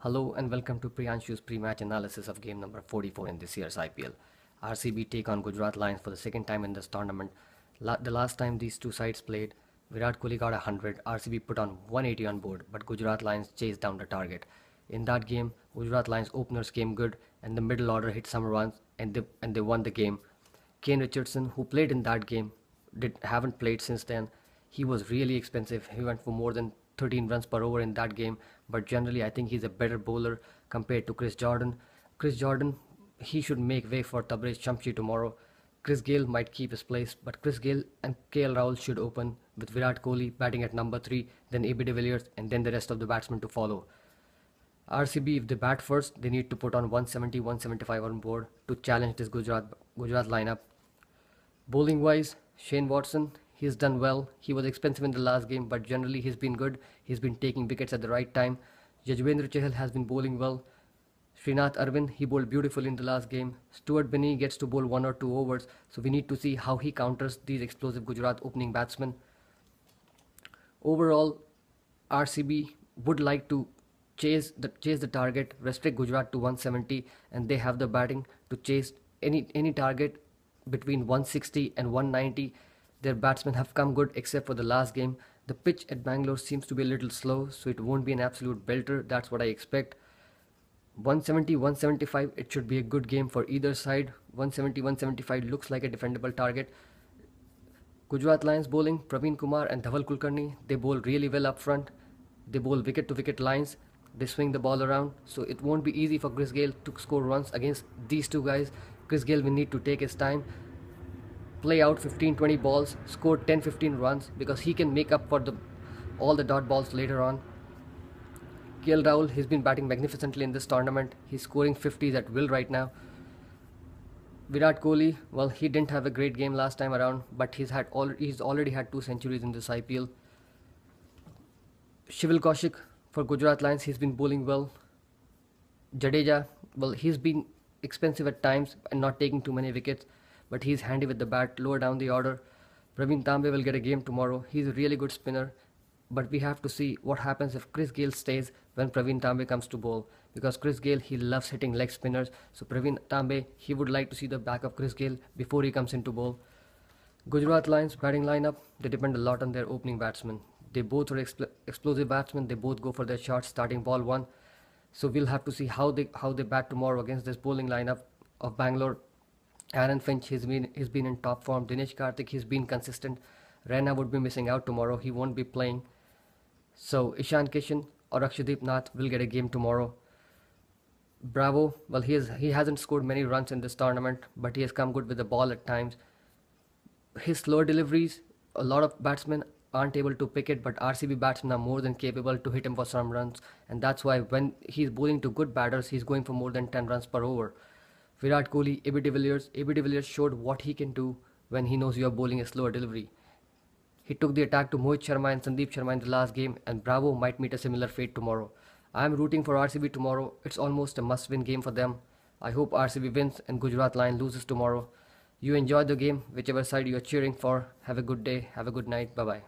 Hello and welcome to Priyanshu's pre-match analysis of game number 44 in this year's IPL. RCB take on Gujarat Lions for the second time in this tournament. The last time these two sides played, Virat Kohli got 100, RCB put on 180 on board, but Gujarat Lions chased down the target. In that game, Gujarat Lions openers came good and the middle order hit some runs and they won the game. Kane Richardson, who played in that game, haven't played since then. He was really expensive. He went for more than 13 runs per over in that game, but generally I think he's a better bowler compared to Chris Jordan. Chris Jordan, he should make way for Tabraiz Shamshi tomorrow. Chris Gayle might keep his place, but Chris Gayle and KL Rahul should open with Virat Kohli batting at number 3, then AB de Villiers, and then the rest of the batsmen to follow. RCB, if they bat first, they need to put on 170, 175 on board to challenge this Gujarat lineup. Bowling wise, Shane Watson, he's done well. He was expensive in the last game, but generally he's been good. He's been taking wickets at the right time. Yuzvendra Chahal has been bowling well. Srinath Arvind, he bowled beautifully in the last game. Stuart Binny gets to bowl 1 or 2 overs, so we need to see how he counters these explosive Gujarat opening batsmen. Overall, RCB would like to chase the target, restrict Gujarat to 170, and they have the batting to chase any target between 160 and 190. Their batsmen have come good except for the last game. The pitch at Bangalore seems to be a little slow, so it won't be an absolute belter. That's what I expect. 170, 175, it should be a good game for either side. 170, 175 looks like a defendable target. Gujarat Lions bowling, Praveen Kumar and Dhaval Kulkarni, they bowl really well up front. They bowl wicket to wicket lines. They swing the ball around, so it won't be easy for Chris Gayle to score runs against these two guys. Chris Gayle will need to take his time, play out 15-20 balls, score 10-15 runs, because he can make up for all the dot balls later on. KL Rahul, he's been batting magnificently in this tournament. He's scoring 50s at will right now. Virat Kohli, well, he didn't have a great game last time around, but he's already had 2 centuries in this IPL. Shivil Kaushik for Gujarat Lions, he's been bowling well. Jadeja, well, he's been expensive at times and not taking too many wickets, but he's handy with the bat lower down the order. Praveen Tambe will get a game tomorrow. He's a really good spinner, but we have to see what happens if Chris Gayle stays when Praveen Tambe comes to bowl, because Chris Gayle, he loves hitting leg spinners, so Praveen Tambe, he would like to see the back of Chris Gayle before he comes into bowl. Gujarat Lions batting lineup, they depend a lot on their opening batsmen. They both are explosive batsmen. They both go for their shots starting ball 1. So we'll have to see how they bat tomorrow against this bowling lineup of Bangalore. Aaron Finch, he's been in top form. Dinesh Karthik, he's been consistent. Raina would be missing out tomorrow. He won't be playing. So Ishan Kishan or Akshadip Nath will get a game tomorrow. Bravo, well, he hasn't scored many runs in this tournament, but he has come good with the ball at times. His slower deliveries, a lot of batsmen aren't able to pick it, but RCB batsmen are more than capable to hit him for some runs, and that's why when he's bowling to good batters, he's going for more than 10 runs per over. Virat Kohli, AB de Villiers showed what he can do when he knows you are bowling a slower delivery. He took the attack to Mohit Sharma and Sandeep Sharma in the last game, and Bravo might meet a similar fate tomorrow. I am rooting for RCB tomorrow. It's almost a must-win game for them. I hope RCB wins and Gujarat Lions loses tomorrow. You enjoy the game, whichever side you are cheering for. Have a good day. Have a good night. Bye-bye.